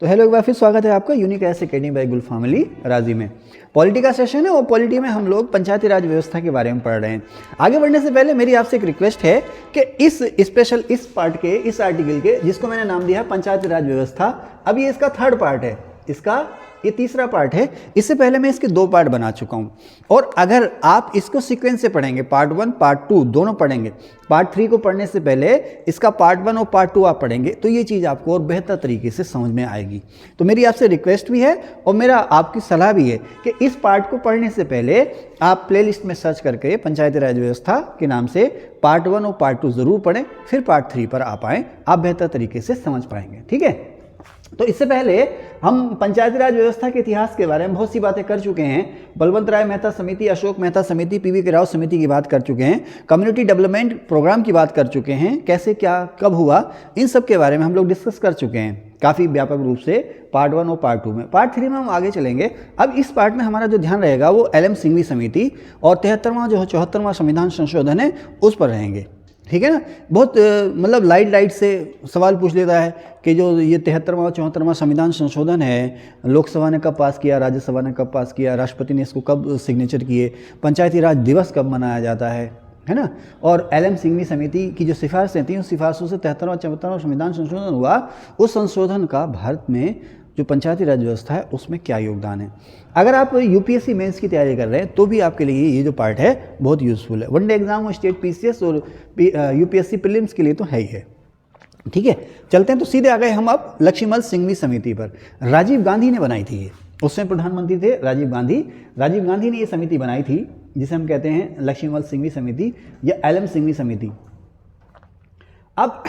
तो हेलो, एक बार फिर स्वागत है आपका यूनिक एस अकेडमी बाय गुल फैमिली राजी में। पॉलिटी का सेशन है और पॉलिटी में हम लोग पंचायती राज व्यवस्था के बारे में पढ़ रहे हैं। आगे बढ़ने से पहले मेरी आपसे एक रिक्वेस्ट है कि इस पार्ट के इस आर्टिकल के जिसको मैंने नाम दिया है पंचायती राज व्यवस्था, अब ये इसका थर्ड पार्ट है, इसका ये तीसरा पार्ट है। इससे पहले मैं इसके दो पार्ट बना चुका हूँ और अगर आप इसको सीक्वेंस से पढ़ेंगे, पार्ट 1 पार्ट 2 दोनों पढ़ेंगे, पार्ट 3 को पढ़ने से पहले इसका पार्ट 1 और पार्ट 2 आप पढ़ेंगे तो ये चीज़ आपको और बेहतर तरीके से समझ में आएगी। तो मेरी आपसे रिक्वेस्ट भी है और मेरा आपकी सलाह भी है कि इस पार्ट को पढ़ने से पहले आप प्लेलिस्ट में सर्च करके पंचायती राज व्यवस्था के नाम से पार्ट 1 और पार्ट 2 ज़रूर पढ़ें, फिर पार्ट 3 पर आप आएँ, आप बेहतर तरीके से समझ पाएंगे। ठीक है, तो इससे पहले हम पंचायती राज व्यवस्था के इतिहास के बारे में बहुत सी बातें कर चुके हैं। बलवंत राय मेहता समिति, अशोक मेहता समिति, पीवी के राव समिति की बात कर चुके हैं, कम्युनिटी डेवलपमेंट प्रोग्राम की बात कर चुके हैं, कैसे क्या कब हुआ, इन सब के बारे में हम लोग डिस्कस कर चुके हैं काफ़ी व्यापक रूप से पार्ट 1 और पार्ट 2 में। पार्ट 3 में हम आगे चलेंगे। अब इस पार्ट में हमारा जो ध्यान रहेगा वो LM सिंघवी समिति और 73वां जो 74वां संविधान संशोधन है उस पर रहेंगे। ठीक है ना, बहुत मतलब लाइट से सवाल पूछ लेता है कि जो ये 73वां 74वां संविधान संशोधन है, लोकसभा ने कब पास किया, राज्यसभा ने कब पास किया, राष्ट्रपति ने इसको कब सिग्नेचर किए, पंचायती राज दिवस कब मनाया जाता है ना। और LM सिंघवी समिति की जो सिफारिशें थी उन सिफारिशों से 73वां 74वां संविधान संशोधन हुआ, उस संशोधन का भारत में जो पंचायती राज व्यवस्था है उसमें क्या योगदान है। अगर आप UPSC मेंस की तैयारी कर रहे हैं तो भी आपके लिए ये जो पार्ट है बहुत यूज़फुल है। वनडे एग्जाम और स्टेट PCS और UPSC प्रीलिम्स के लिए तो है ही है। ठीक है, चलते हैं तो सीधे आ गए हम अब लक्ष्मीमल सिंघवी समिति पर। राजीव गांधी ने बनाई थी ये, उस समय प्रधानमंत्री थे राजीव गांधी ने ये समिति बनाई थी जिसे हम कहते हैं लक्ष्मीमल सिंघवी समिति या LM सिंघवी समिति। अब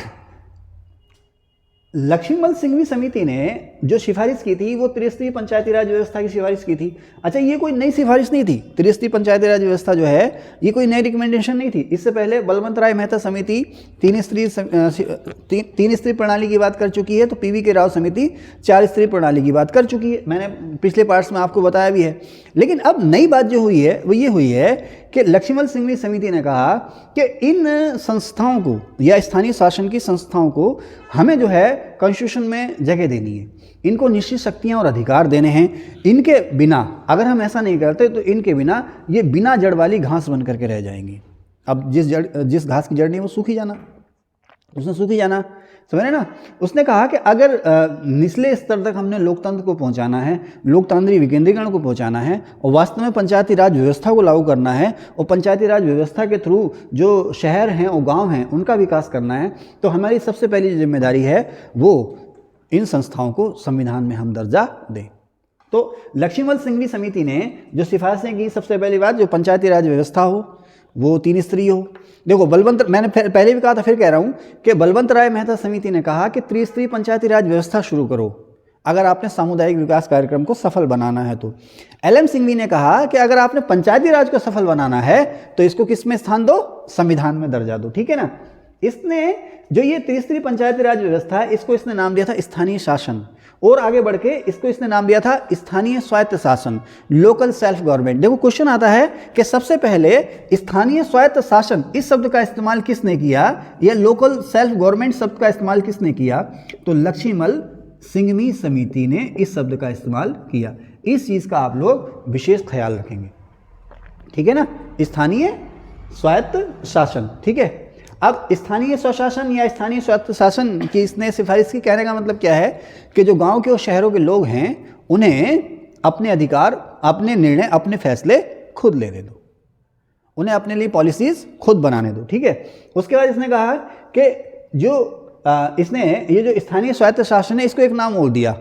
लक्ष्मीमल सिंघवी समिति ने जो सिफारिश की थी वो त्रिस्तरीय पंचायती राज व्यवस्था की सिफारिश की थी। अच्छा, ये कोई नई सिफारिश नहीं थी। त्रिस्तरीय पंचायती राज व्यवस्था जो है ये कोई नई रिकमेंडेशन नहीं थी। इससे पहले बलवंत राय मेहता समिति तीन स्तरीय प्रणाली की बात कर चुकी है, तो PV के राव समिति 4 स्तरीय प्रणाली की बात कर चुकी है। मैंने पिछले पार्ट्स में आपको बताया भी है। लेकिन अब नई बात जो हुई है वो ये हुई है कि लक्ष्मीमल सिंघवी समिति ने कहा कि इन संस्थाओं को या स्थानीय शासन की संस्थाओं को हमें जो है कॉन्स्टिट्यूशन में जगह देनी है, इनको निश्चित शक्तियां और अधिकार देने हैं। इनके बिना अगर हम ऐसा नहीं करते तो इनके बिना ये बिना जड़ वाली घास बन करके रह जाएंगी। अब जिस घास की जड़ नहीं वो सूखी जाना, उसने सूखी जाना, समझ रहे ना। उसने कहा कि अगर निचले स्तर तक हमने लोकतंत्र को पहुंचाना है, लोकतांत्रिक विकेंद्रीकरण को पहुंचाना है और वास्तव में पंचायती राज व्यवस्था को लागू करना है और पंचायती राज व्यवस्था के थ्रू जो शहर हैं और गांव हैं उनका विकास करना है, तो हमारी सबसे पहली जो जिम्मेदारी है वो इन संस्थाओं को संविधान में हम दर्जा दें। तो लक्ष्मीमल सिंघवी समिति ने जो सिफारिशें की, सबसे पहली बात जो पंचायती राज व्यवस्था हो वो 3 स्तरीय हो। देखो मैंने पहले भी कहा था, फिर कह रहा हूँ कि बलवंत राय मेहता समिति ने कहा कि त्रिस्तरीय पंचायती राज व्यवस्था शुरू करो अगर आपने सामुदायिक विकास कार्यक्रम को सफल बनाना है तो। LM सिंघवी ने कहा कि अगर आपने पंचायती राज को सफल बनाना है तो इसको किस में स्थान दो, संविधान में दर्जा दो। ठीक है ना। इसने जो ये त्रिस्तरीय पंचायती राज व्यवस्था है इसको इसने नाम दिया था स्थानीय शासन, और आगे बढ़ के इसको इसने नाम दिया था स्थानीय स्वायत्त शासन, लोकल सेल्फ गवर्नमेंट। देखो क्वेश्चन आता है कि सबसे पहले स्थानीय स्वायत्त शासन इस शब्द का इस्तेमाल किसने किया या लोकल सेल्फ गवर्नमेंट शब्द का इस्तेमाल किसने किया, तो लक्ष्मीमल सिंघवी समिति ने इस शब्द का इस्तेमाल किया। इस चीज का आप लोग विशेष ख्याल रखेंगे। ठीक है ना, स्थानीय स्वायत्त शासन। ठीक है, अब स्थानीय स्वशासन या स्थानीय स्वायत्त शासन की इसने सिफारिश की। कहने का मतलब क्या है कि जो गांव के और शहरों के लोग हैं उन्हें अपने अधिकार, अपने निर्णय, अपने फैसले खुद लेने दो, उन्हें अपने लिए पॉलिसीज खुद बनाने दो। ठीक है, उसके बाद इसने कहा कि जो इसने ये जो स्थानीय स्वायत्त शासन है इसको एक नाम और दिया,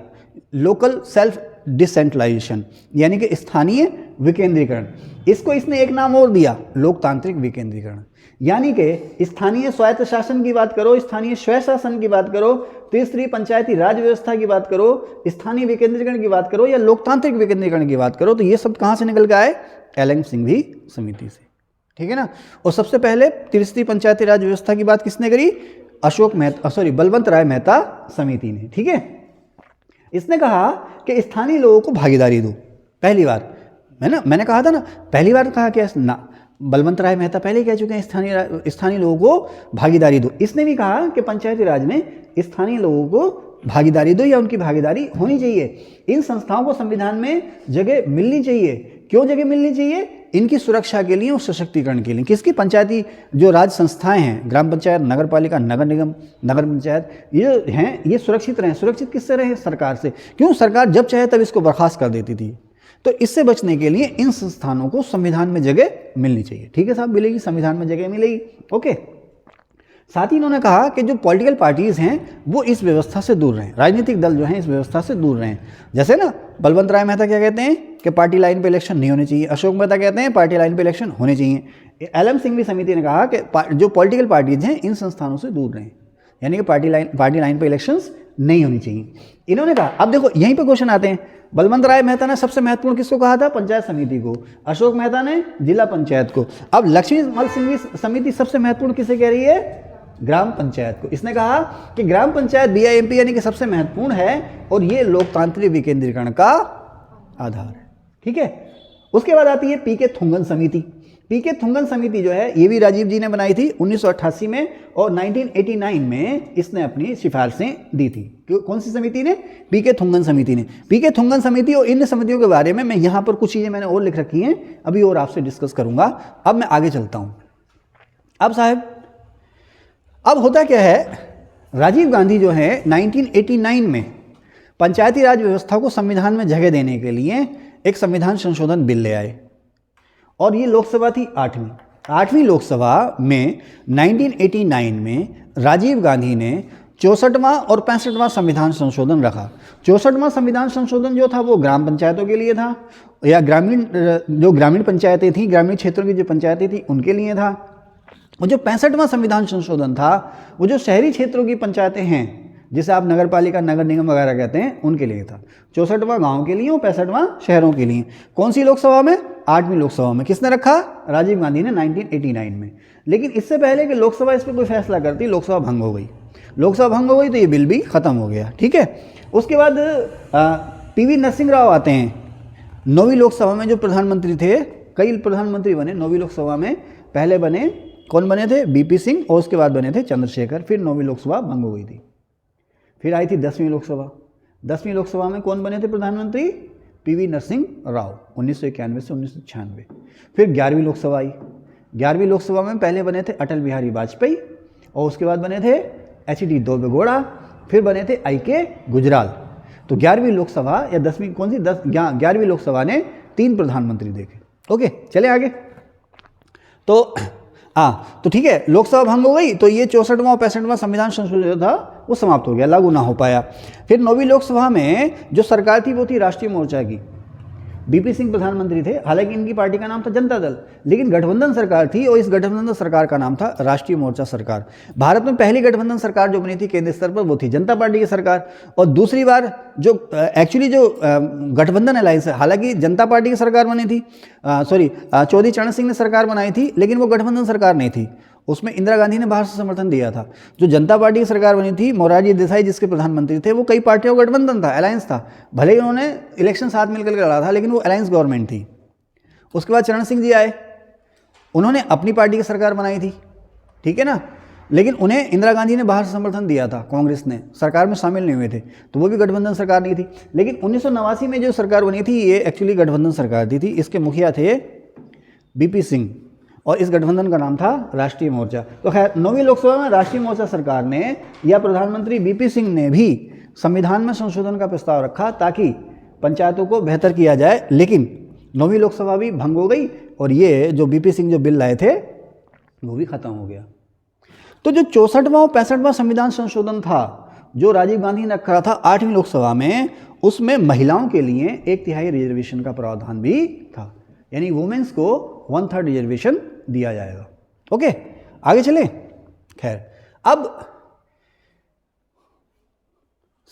लोकल सेल्फ डिसेंट्रलाइजेशन, यानी कि स्थानीय विकेंद्रीकरण। इसको इसने एक नाम और दिया, लोकतांत्रिक विकेंद्रीकरण। यानी कि स्थानीय स्वायत्त शासन की बात करो, स्थानीय स्वशासन की बात करो, त्रिस्तरीय पंचायती राज व्यवस्था की बात करो, स्थानीय विकेंद्रीकरण की बात करो या लोकतांत्रिक विकेंद्रीकरण की बात करो, तो ये शब्द कहाँ से निकल के आए, LM सिंघवी समिति से। ठीक है ना। और सबसे पहले त्रिस्तरीय पंचायती राज व्यवस्था की बात किसने करी, बलवंत राय मेहता समिति ने। ठीक है, इसने कहा कि स्थानीय लोगों को भागीदारी दो। पहली बार मैंने कहा था ना, पहली बार कहा क्या ना, बलवंत राय मेहता पहले कह चुके हैं स्थानीय लोगों को भागीदारी दो। इसने भी कहा कि पंचायती राज में स्थानीय लोगों को भागीदारी दो या उनकी भागीदारी होनी चाहिए। इन संस्थाओं को संविधान में जगह मिलनी चाहिए। क्यों जगह मिलनी चाहिए? इनकी सुरक्षा के लिए और सशक्तिकरण के लिए। किसकी? पंचायती जो राज संस्थाएं हैं, ग्राम पंचायत, नगर पालिका, नगर निगम, नगर पंचायत, ये हैं, ये सुरक्षित रहें। सुरक्षित किससे रहें? सरकार से। क्यों? सरकार जब चाहे तब इसको बर्खास्त कर देती थी। तो इससे बचने के लिए इन संस्थानों को संविधान में जगह मिलनी चाहिए। ठीक है साहब, मिलेगी, संविधान में जगह मिलेगी। ओके। साथ ही इन्होंने कहा कि जो पॉलिटिकल पार्टीज हैं वो इस व्यवस्था से दूर रहें, राजनीतिक दल जो हैं इस व्यवस्था से दूर रहें। जैसे ना बलवंत राय मेहता क्या कहते हैं कि पार्टी लाइन पे इलेक्शन नहीं होने चाहिए, अशोक मेहता कहते हैं पार्टी लाइन पे इलेक्शन होने चाहिए। एलएम सिंघवी समिति ने कहा कि जो पॉलिटिकल पार्टीज हैं इन संस्थानों से दूर रहें, यानी कि पार्टी लाइन पे इलेक्शंस नहीं होनी चाहिए, इन्होंने कहा। अब देखो यहीं पे क्वेश्चन आते हैं। बलवंत राय मेहता ने सबसे महत्वपूर्ण किसको कहा था? पंचायत समिति को। अशोक मेहता ने जिला पंचायत को। अब लक्ष्मीमल सिंघवी समिति सबसे महत्वपूर्ण किसे कह रही है? ग्राम पंचायत को। इसने कहा कि ग्राम पंचायत बीआईएमपी यानी कि सबसे महत्वपूर्ण है और ये लोकतांत्रिक विकेंद्रीकरण का आधार है। ठीक है। उसके बाद आती है पीके थुंगन समिति। पीके थुंगन समिति जो है ये भी राजीव जी ने बनाई थी 1988 में, और 1989 में इसने अपनी सिफारिशें दी थी। कौन सी समिति ने? पीके थुंगन समिति ने। पीके थुंगन समिति और इन समितियों के बारे में मैं यहाँ पर कुछ चीज़ें मैंने और लिख रखी हैं, अभी और आपसे डिस्कस करूँगा। अब मैं आगे चलता हूँ। अब साहब अब होता क्या है, राजीव गांधी जो है 1989 में पंचायती राज व्यवस्था को संविधान में जगह देने के लिए एक संविधान संशोधन बिल ले आए, और ये लोकसभा थी 8वीं लोकसभा में 1989 में राजीव गांधी ने 64वां और 65वां संविधान संशोधन रखा। 64वां संविधान संशोधन जो था वो ग्राम पंचायतों के लिए था, या ग्रामीण पंचायतें थी, ग्रामीण क्षेत्रों की जो पंचायतें थी उनके लिए था। और जो 65वां संविधान संशोधन था वो जो शहरी क्षेत्रों की पंचायतें हैं, जिसे आप नगर पालिका, नगर निगम वगैरह कहते हैं, उनके लिए था। 64वां गाँव के लिए और 65वां शहरों के लिए। कौन सी लोकसभा में? 8वीं लोकसभा में। किसने रखा? राजीव गांधी ने 1989 में। लेकिन इससे पहले कि लोकसभा इस पर कोई फैसला करती, लोकसभा भंग हो गई। लोकसभा भंग हो गई तो ये बिल भी खत्म हो गया। ठीक है। उसके बाद पीवी नरसिंह राव आते हैं 9वीं लोकसभा में, जो प्रधानमंत्री थे। कई प्रधानमंत्री बने 9वीं लोकसभा में। पहले बने, कौन बने थे? बीपी सिंह, और उसके बाद बने थे चंद्रशेखर। फिर 9वीं लोकसभा भंग हो गई थी। फिर आई थी 10वीं लोकसभा। 10वीं लोकसभा में कौन बने थे प्रधानमंत्री? पीवी नरसिंह राव, 1991 से 1996। फिर 11वीं लोकसभा आई। 11वीं लोकसभा में पहले बने थे अटल बिहारी वाजपेयी, और उसके बाद बने थे एच.डी. देवेगौड़ा, फिर बने थे आई.के. गुजराल। तो 11वीं लोकसभा या 10वीं, कौन सी 11वीं लोकसभा ने 3 प्रधानमंत्री देखे। ओके, चले आगे। तो ठीक है, लोकसभा भंग हो गई तो ये 64वां और 65वां संविधान संशोधन जो था वो समाप्त हो गया, लागू ना हो पाया। फिर 9वीं लोकसभा में जो सरकार थी वो थी राष्ट्रीय मोर्चा की। बीपी सिंह प्रधानमंत्री थे, हालांकि इनकी पार्टी का नाम था जनता दल, लेकिन गठबंधन सरकार थी और इस गठबंधन सरकार का नाम था राष्ट्रीय मोर्चा सरकार। भारत में पहली गठबंधन सरकार जो बनी थी केंद्र स्तर पर वो थी जनता पार्टी की सरकार, और दूसरी बार जो एक्चुअली जो गठबंधन अलायंस है, हालांकि जनता पार्टी की सरकार बनी थी, चौधरी चरण सिंह ने सरकार बनाई थी, लेकिन वो गठबंधन सरकार नहीं थी, उसमें इंदिरा गांधी ने बाहर से समर्थन दिया था। जो जनता पार्टी की सरकार बनी थी, मोरारजी देसाई जिसके प्रधानमंत्री थे, वो कई पार्टियों का गठबंधन था, अलायंस था, भले ही उन्होंने इलेक्शन साथ मिलकर लड़ा था, लेकिन वो अलायंस गवर्नमेंट थी। उसके बाद चरण सिंह जी आए, उन्होंने अपनी पार्टी की सरकार बनाई थी, ठीक है ना, लेकिन उन्हें इंदिरा गांधी ने बाहर से समर्थन दिया था, कांग्रेस ने, सरकार में शामिल नहीं हुए थे, तो वो भी गठबंधन सरकार नहीं थी। लेकिन 1989 में जो सरकार बनी थी ये एक्चुअली गठबंधन सरकार थी। इसके मुखिया थे बीपी सिंह और इस गठबंधन का नाम था राष्ट्रीय मोर्चा। तो खैर 9वीं लोकसभा में राष्ट्रीय मोर्चा सरकार ने या प्रधानमंत्री बीपी सिंह ने भी संविधान में संशोधन का प्रस्ताव रखा ताकि पंचायतों को बेहतर किया जाए, लेकिन 9वीं लोकसभा भी भंग हो गई और ये जो बीपी सिंह जो बिल लाए थे वो भी खत्म हो गया। तो जो 64वां और 65वां संविधान संशोधन था जो राजीव गांधी ने रखा था 8वीं लोकसभा में, उसमें महिलाओं के लिए 1/3 रिजर्वेशन का प्रावधान भी था, यानी वुमेन्स को 1/3 रिजर्वेशन दिया जाएगा। ओके, आगे चलें। खैर, अब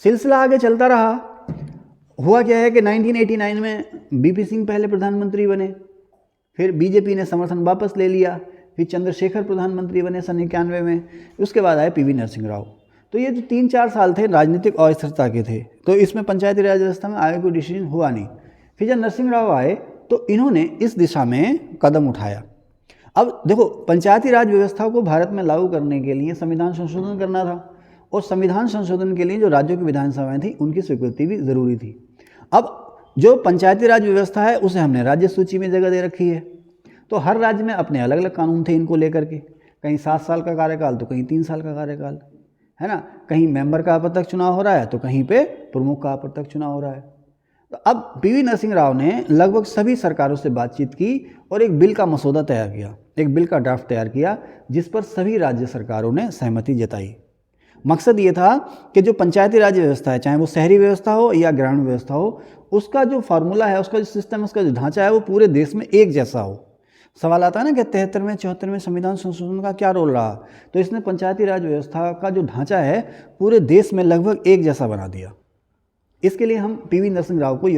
सिलसिला आगे चलता रहा। हुआ क्या है कि 1989 में बीपी सिंह पहले प्रधानमंत्री बने, फिर बीजेपी ने समर्थन वापस ले लिया, फिर चंद्रशेखर प्रधानमंत्री बने सन 91 में, उसके बाद आए पीवी नरसिंह राव। तो ये जो 3-4 साल थे राजनीतिक अस्थिरता के थे, तो इसमें पंचायती राज व्यवस्था में आगे कोई डिसीजन हुआ नहीं। फिर जब नरसिंह राव आए तो इन्होंने इस दिशा में कदम उठाया। अब देखो, पंचायती राज व्यवस्था को भारत में लागू करने के लिए संविधान संशोधन करना था, और संविधान संशोधन के लिए जो राज्यों की विधानसभाएं थी उनकी स्वीकृति भी ज़रूरी थी। अब जो पंचायती राज व्यवस्था है उसे हमने राज्य सूची में जगह दे रखी है, तो हर राज्य में अपने अलग अलग कानून थे इनको लेकर के, कहीं 7 साल का कार्यकाल तो कहीं 3 साल का कार्यकाल, है ना, कहीं मेंबर का अप्रत्यक्ष चुनाव हो रहा है तो कहीं पे प्रमुख का अप्रत्यक्ष चुनाव हो रहा है। तो अब पीवी नरसिंह राव ने लगभग सभी सरकारों से बातचीत की और एक बिल का मसौदा तैयार किया, एक बिल का ड्राफ्ट तैयार किया जिस पर सभी राज्य सरकारों ने सहमति जताई। मकसद ये था कि जो पंचायती राज व्यवस्था है, चाहे वो शहरी व्यवस्था हो या ग्रामीण व्यवस्था हो, उसका जो फार्मूला है, उसका जो सिस्टम, उसका जो ढांचा है वो पूरे देश में एक जैसा हो। सवाल आता है ना कि 73वें 74वें संविधान संशोधन का क्या रोल रहा, तो इसने पंचायती राज व्यवस्था का जो ढांचा है पूरे देश में लगभग एक जैसा बना दिया। इसके लिए हम पीवी नरसिंह राव को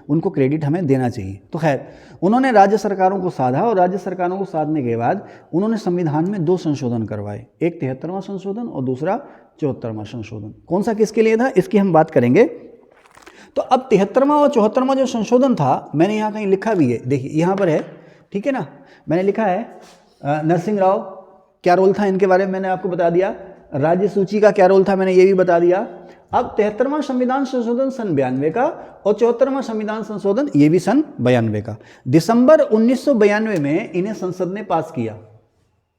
उनको क्रेडिट हमें देना चाहिए। तो खैर, उन्होंने राज्य सरकारों को साधा और राज्य सरकारों को साधने के बाद उन्होंने संविधान में 2 संशोधन करवाए, एक 73वां संशोधन और दूसरा 74वां संशोधन। कौन सा किसके लिए था इसकी हम बात करेंगे। तो अब 73वां और 74वां जो संशोधन था, मैंने यहाँ कहीं लिखा भी है, देखिए यहाँ पर है, ठीक है ना, मैंने लिखा है नरसिंह राव क्या रोल था इनके बारे में मैंने आपको बता दिया, राज्य सूची का क्या रोल था मैंने ये भी बता दिया। अब 73वां संविधान संशोधन सन 92 का और 74वां संविधान संशोधन ये भी सन 92 का। दिसंबर 1992 में इन्हें संसद ने पास किया,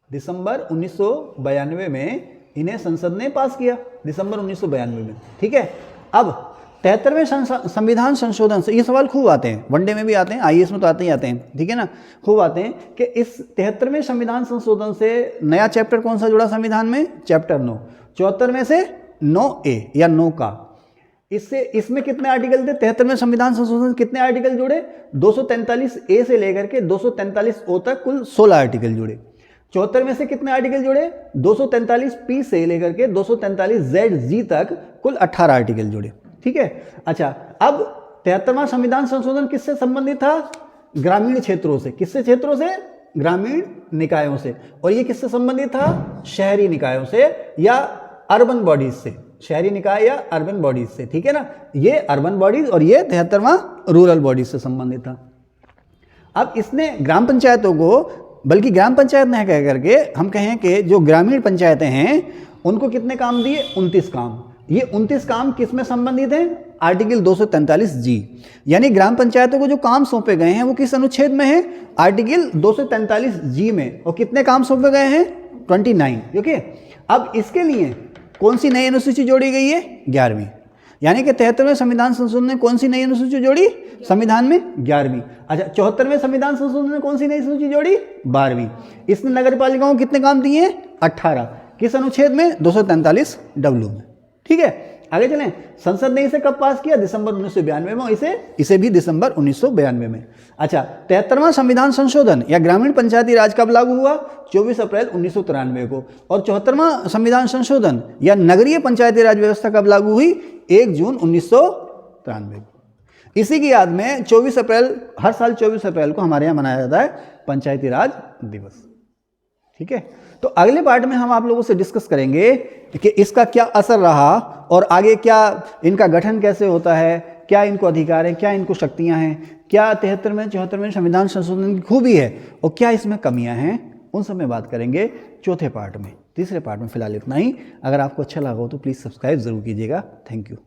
दिसंबर 1992 में इन्हें संसद ने पास किया, दिसंबर 1992 में, ठीक है। अब 73वें संविधान संशोधन से ये सवाल खूब आते हैं, वनडे में भी आते हैं, आईएएस में तो आते ही आते हैं, ठीक है ना, खूब आते हैं कि इस 73वें संविधान संशोधन से नया चैप्टर कौन सा जुड़ा संविधान में, चैप्टर 9, 74वें से 9A या 9 का, इससे इसमें कितने आर्टिकल थे, 73वें संविधान संशोधन कितने आर्टिकल जुड़े, 243A से लेकर के 243O तक कुल 16 आर्टिकल जुड़े। 74 में से कितने आर्टिकल जुड़े, 243P से लेकर के 243ZG तक कुल 18 आर्टिकल जुड़े, ठीक है। अच्छा, अब 73वां संविधान संशोधन किससे संबंधित था, ग्रामीण क्षेत्रों से, किससे क्षेत्रों से, ग्रामीण निकायों से, और ये किससे संबंधित था, शहरी निकायों से या अर्बन बॉडीज से, शहरी निकाय या अर्बन बॉडीज से, ठीक है ना, ये अर्बन बॉडीज और ये 73वां रूरल बॉडीज से संबंधित था। अब इसने ग्राम पंचायतों को, बल्कि ग्राम पंचायत न कह करके हम कहें कि जो ग्रामीण पंचायतें हैं उनको कितने काम दिए, 29 काम। ये 29 काम किस में संबंधित हैं, आर्टिकल 243G, यानी ग्राम पंचायतों को जो काम सौंपे गए हैं वो किस अनुच्छेद में है, आर्टिकल 243G में, और कितने काम सौंपे गए हैं, 29, ओके। अब इसके लिए कौन सी नई अनुसूची जोड़ी गई है, 11वीं, यानी कि 73वें संविधान संशोधन ने कौन सी नई अनुसूची जोड़ी, संविधान में 11वीं। अच्छा, 74वें संविधान संशोधन ने कौन सी नई सूची जोड़ी, 12वीं। इसने नगर पालिकाओं को कितने काम दिए, 18, किस अनुच्छेद में, 243W में, ठीक है। आगे चलें, संसद ने इसे कब पास किया, दिसंबर 1992 में, इसे भी दिसंबर 1992 में। अच्छा, 73वां संविधान संशोधन या ग्रामीण पंचायती राज कब लागू हुआ, 24 अप्रैल 1993 को, और 74वां संविधान संशोधन या नगरीय पंचायती राज व्यवस्था कब लागू हुई, 1 जून 1993 को। इसी की याद में 24 अप्रैल, हर साल 24 अप्रैल को हमारे यहाँ मनाया जाता है पंचायती राज दिवस, ठीक है। तो अगले पार्ट में हम आप लोगों से डिस्कस करेंगे कि इसका क्या असर रहा और आगे क्या इनका गठन कैसे होता है, क्या इनको अधिकार है, क्या इनको शक्तियां हैं, क्या 73वें 74वें संविधान संशोधन की खूबी है और क्या इसमें कमियां हैं, उन सब में बात करेंगे चौथे पार्ट में। तीसरे पार्ट में फिलहाल इतना ही। अगर आपको अच्छा लगा हो तो प्लीज़ सब्सक्राइब ज़रूर कीजिएगा। Thank you.